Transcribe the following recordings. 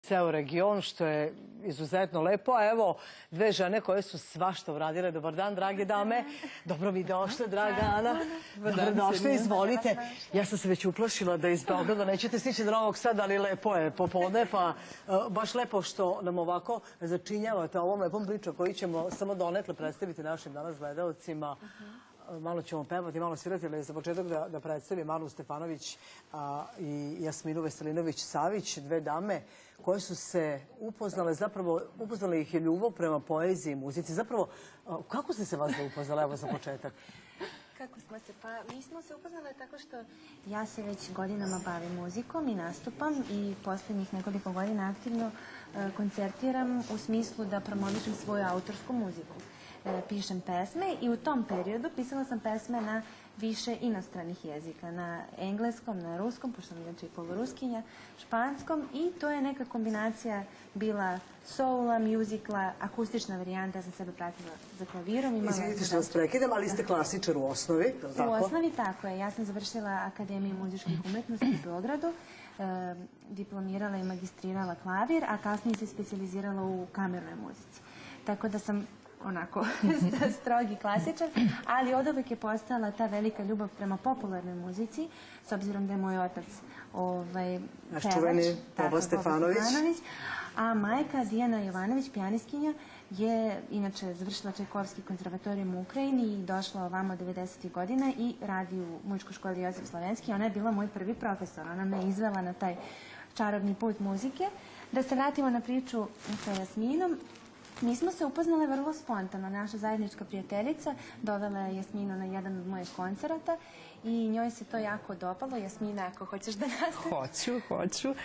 ceo region, što je izuzetno lepo. A evo, dve žene koje su svašta uradile. Dobar dan, drage dame. Dobro mi došle, draga Ana. Dobrodošle, izvolite. Ja sam se već uplašila da iz Beograda nećete stići do Novog Sada, ali lepo je popodne, pa baš lepo što nam ovako začinjavate ovom lepom pričom koji ćemo samo donekle predstaviti našim danas gledalcima. Malo ćemo pevati, malo svirati, ali za početak da predstavim Anu Stefanović i Jasminu Veselinović-Savić, dve dame koje su se upoznale, zapravo upoznala ih je ljubav prema poeziji i muzici. Zapravo, kako ste se vas da upoznala, evo za početak? Kako smo se? Pa mi smo se upoznale tako što ja se već godinama bavim muzikom i nastupam i posljednjih nekoliko godina aktivno koncertiram u smislu da promovišem svoju autorsku muziku. Pišem pesme i u tom periodu pisala sam pesme na više inostranih jezika, na engleskom, na ruskom, pošto sam inače i poloruskinja, španskom i to je neka kombinacija bila soula, muzikla, akustična varijanta, ja sam sebe pratila za klavirom. Izvinite što vas prekidam, ali ste klasičar u osnovi, tako? U osnovi tako je. Ja sam završila Akademiju muzičkih umetnosti u Beogradu, diplomirala i magistrirala klavir, a kasnije se specijalizirala u kamernoj muzici. Tako da sam onako strogi klasičar, ali od uvek je postala ta velika ljubav prema popularnoj muzici, s obzirom da je moj otac naš čuveni Boba Stefanović. A majka Dijana Jovanović, pijanistkinja, je inače završila Čajkovski konzervatorijum u Ukrajini i došla ovamo 90. godina i radi u Muzičkoj školi Josip Slovenski. Ona je bila moj prvi profesor, ona me izvela na taj čarobni put muzike. Da se vratimo na priču sa Jasminom, mi smo se upoznale vrlo spontano. Naša zajednička prijateljica dovela je Jasminu na jedan od mojih koncerata i njoj se to jako dopalo. Jasmina, ako hoćeš da nastaviš? Hoću.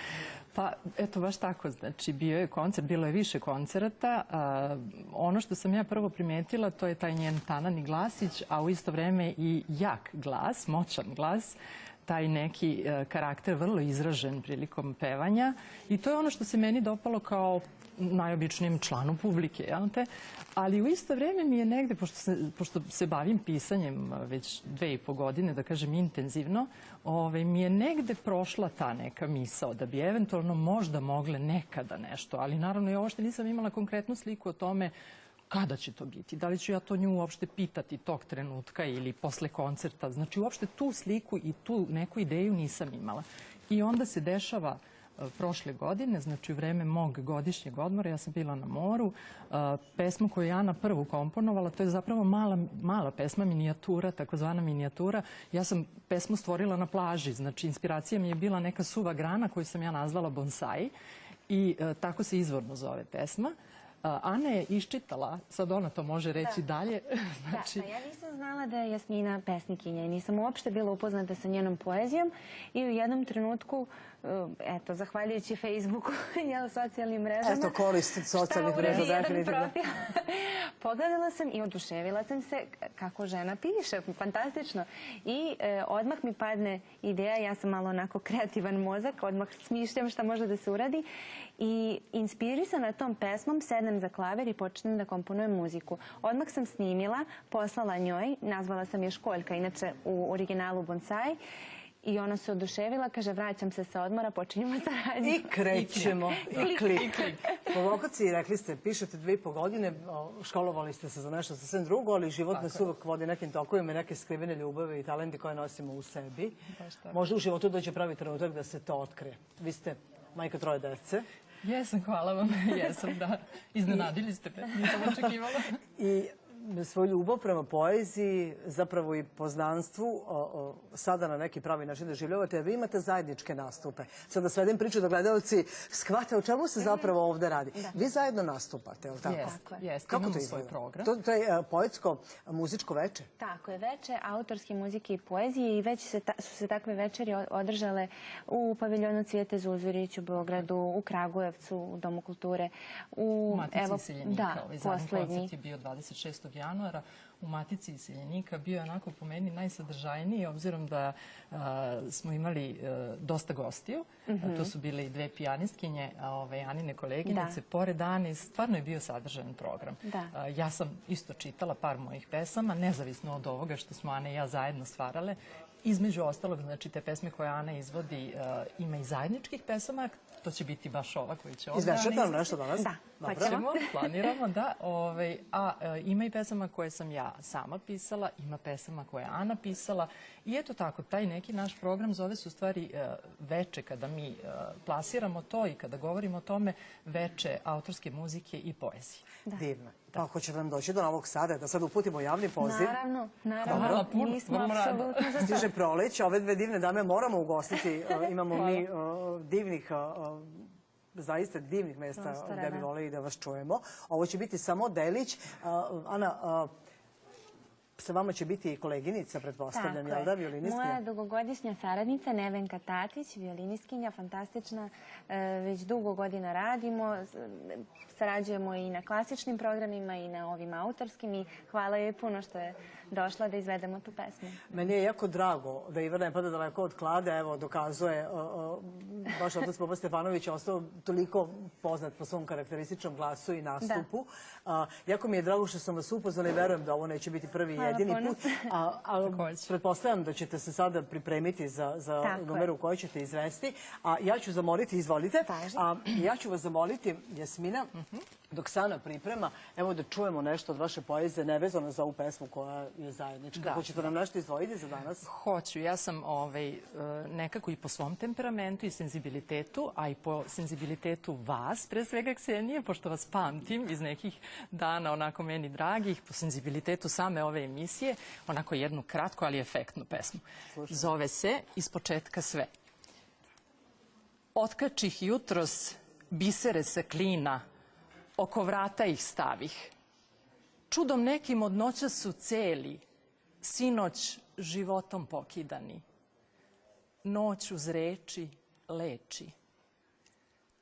Pa, eto, baš tako. Znači, bio je koncert, bilo je više koncerata. Ono što sam ja prvo primetila, to je taj njen tanani glasić, a u isto vreme i jak glas, moćan glas, taj neki karakter vrlo izražen prilikom pevanja. I to je ono što se meni dopalo kao najobičnijem članu publike, ali u isto vreme mi je negde, pošto se bavim pisanjem već 2,5 godine, da kažem intenzivno, mi je negde prošla ta neka misao da bi eventualno možda mogle nekada nešto, ali naravno ja uopšte nisam imala konkretnu sliku o tome kada će to biti, da li ću ja to nju uopšte pitati tog trenutka ili posle koncerta, znači uopšte tu sliku i tu neku ideju nisam imala. I onda se dešava prošle godine, znači u vreme mog godišnjeg odmora, ja sam bila na moru, pesmu koju je Ana prvu komponovala, to je zapravo mala pesma, minijatura, takozvana minijatura. Ja sam pesmu stvorila na plaži, znači inspiracija mi je bila neka suva grana koju sam ja nazvala bonsai i tako se izvorno zove pesma. Ana je iščitala, sad ona to može reći dalje. Da, ja nisam znala da je Jasmina pesnikinja i nisam uopšte bila upoznata sa njenom poezijom i u jednom trenutku, eto, zahvaljujući Facebooku i socijalnim mrežama, eto, korist socijalnih mreža, definitivno. Pogledala sam i oduševila sam se kako žena piše, fantastično. I odmah mi padne ideja, ja sam malo onako kreativan mozak, odmah smišljam šta može da se uradi i inspirisana tom pesmom sednem za klavir i počnem da komponujem muziku. Odmah sam snimila, poslala njoj, nazvala sam je Školjka, inače u originalu bonsai, i ona se oduševila, kaže vraćam se sa odmora, počinjemo saradnju. I krećemo, i klik. Po vokaciji, rekli ste, pišete 2,5 godine, školovali ste se za nešto sasvim drugo, ali život nas uvek vodi nekim tokovima i neke skrivene ljubave i talenti koje nosimo u sebi. Možda u životu dođe pravi trenutak da se to otkrije. Vi ste majka 3 dece. Jesam, hvala vam. Jesam, da. Iznenadili ste me, nisam očekivala. I svoju ljubav prema poeziji, zapravo i poznanstvu, sada na neki pravi način doživljavate, a vi imate zajedničke nastupe. Sad da svedem priču da gledalci shvate o čemu se zapravo ovde radi. Vi zajedno nastupate, je li tako? Jeste, imamo svoj program. To je poetsko muzičko veče? Tako je, veče autorske muzike i poezije i već su se takve večeri održale u paviljonu Cvijete Zuzurić u Beogradu, u Kragujevcu, u Domu kulture. U Matici iseljenika. Ovaj zadnji koncert je bio 26. januara u Matici iseljenika. Bio je onako po meni najsadržajniji, obzirom da smo imali dosta gostiju. To su bile i 2 pijanistkinje, Anine koleginice. Pored Ane, stvarno je bio sadržajan program. Ja sam isto čitala par mojih pesama, nezavisno od ovoga što smo Ana i ja zajedno stvarale. Između ostalog, znači, te pesme koje Ana izvodi, ima i zajedničkih pesama, to će biti baš ova koju će ovdje Ana Izvešate nam nešto danas? Da, Hoćemo, planiramo, da. Ima i pesama koje sam ja sama pisala, ima pesama koje je Ana pisala i eto tako, taj neki naš program zove se u stvari veče, kada mi plasiramo to i kada govorimo o tome, veče autorske muzike i poezije. Divno. Pa ako će nam doći do Novog Sada, da sad uputimo javni poziv. Naravno. Mi smo apsolutno za to. Stiže proleć, ove dve divne dame moramo ugostiti. Imamo mi divnih, zaista divnih mesta gde bi voleli da vas čujemo. Ovo će biti samo delić. Ana, sa vama će biti i koleginica, pretpostavljam, jel da, violinistkinja? Moja dugogodišnja saradnica Nevenka Tatić, violinistkinja, fantastična, već dugo godina radimo, sarađujemo i na klasičnim programima i na ovim autorskim i hvala joj puno što je došla da izvedemo tu pesmu. Meni je jako drago da Ivar ne pada daleko od klade, evo, dokazuje, baš otac Boba Stefanović je ostao toliko poznat po svom karakterističnom glasu i nastupu. Jako mi je drago što sam vas upoznala i verujem da ovo neće biti prvi i jedini put. Pretpostavljam da ćete se sada pripremiti za numeru koju ćete izvesti. A ja ću zamoliti, izvolite, ja ću vas zamoliti, Jasmina, dok Sana priprema, evo da čujemo nešto od vaše poezije, nevezano za ovu pesmu koja je zajednička. Hoćete nam nešto izdvojiti za danas? Hoću. Ja sam nekako i po svom temperamentu i senzibilitetu, a i po senzibilitetu vas, pre svega Ksenije, pošto vas pamtim iz nekih dana onako meni dragih, po senzibilitetu same ove emisije, onako jednu kratku, ali efektnu pesmu. Zove se Iz početka sve. Otkačih jutros bisere se klina, oko vrata ih stavih. Čudom nekim od noća su celi, sinoć životom pokidani. Noć uz reči leči.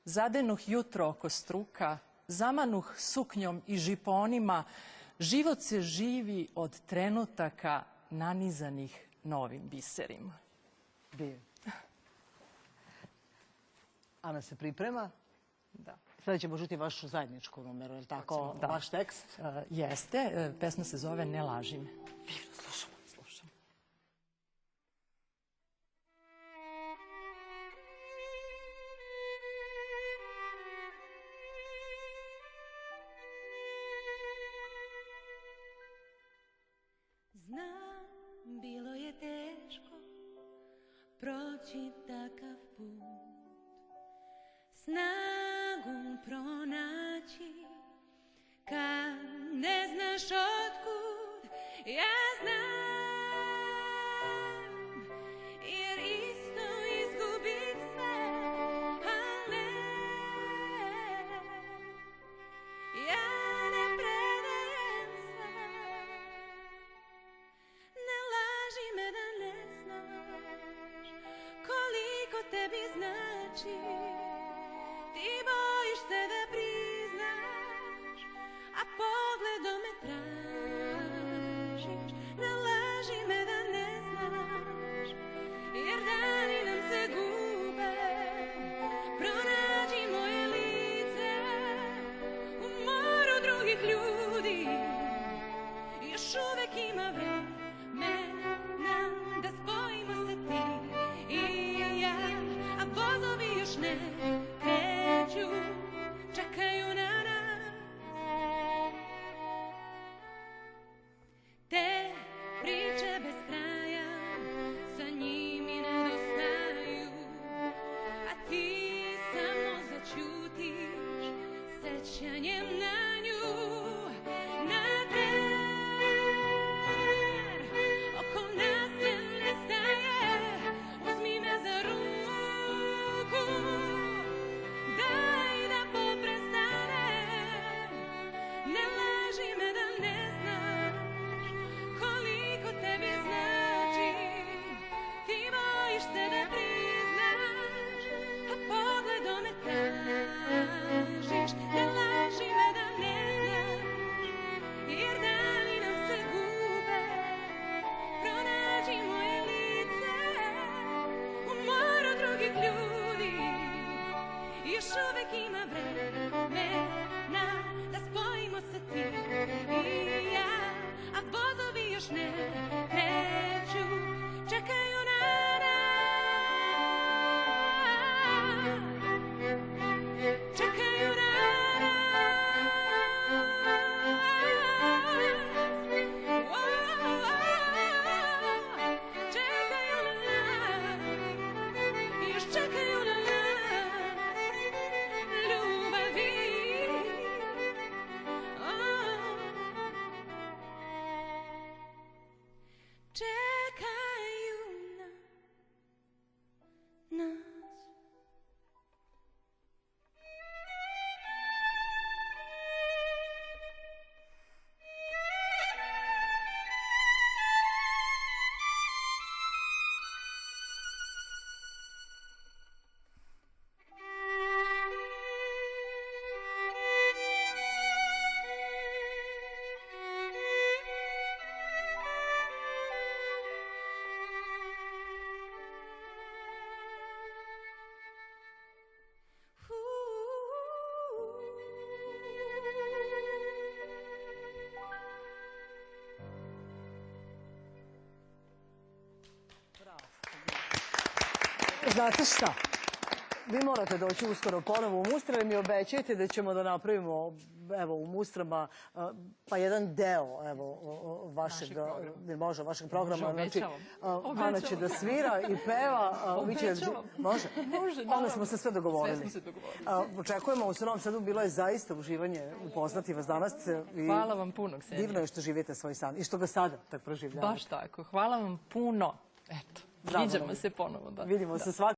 Zadenuh jutro oko struka, zamanuh suknjom i žiponima, život se živi od trenutaka nanizanih novim biserima. Divno. Ana se priprema. Da. Sada ćemo čuti vašu zajedničku numeru, je li tako? Vaš tekst? Jeste. Pesma se zove Ne laži me. Divno, slušamo. Znam, bilo je teško proći takav put, snagu pronaći kad ne znaš otkud. Ja znam, jer isto izgubim sve, al ne, ja ne predajem se. Ne laži me da ne znaš koliko tebi znači. Ti bojiš se da priznaš, a pogledom me tražiš. Ne laži me da ne znaš, jer dani nam se gube. Pronađi moje lice u moru drugih ljudi. Još uvek ima vremena da spojimo se ti i ja, a vozovi još ne kreću, čekaju na nas. Te priče bez kraja sa njim mi nedostaju, a ti samo začutiš sećanjem na nju. Na tren oko nas se ne staje, uzmi me za ruku, daj da poprestanem. Ne laži me da ne znaš koliko tebi znači. Ti bojiš se da priznaš, a pogledom me tražiš. Ne laži me da ne znate šta? Vi morate doći uskoro ponovo u Mustre, ali mi obećajte da ćemo da napravimo evo, u Mustrama pa jedan deo evo, vašeg programa. Znači, Ana će da svira i peva. Može? Onda smo se sve dogovorili. Očekujemo u Novom Sadu, bilo je zaista uživanje upoznati vas danas. Hvala vam puno, Ksenija. Divno je što živite svoj san i što ga sada tako proživljavate. Baš tako. Hvala vam puno. Eto, viđamo se ponovo. Vidimo se svaki.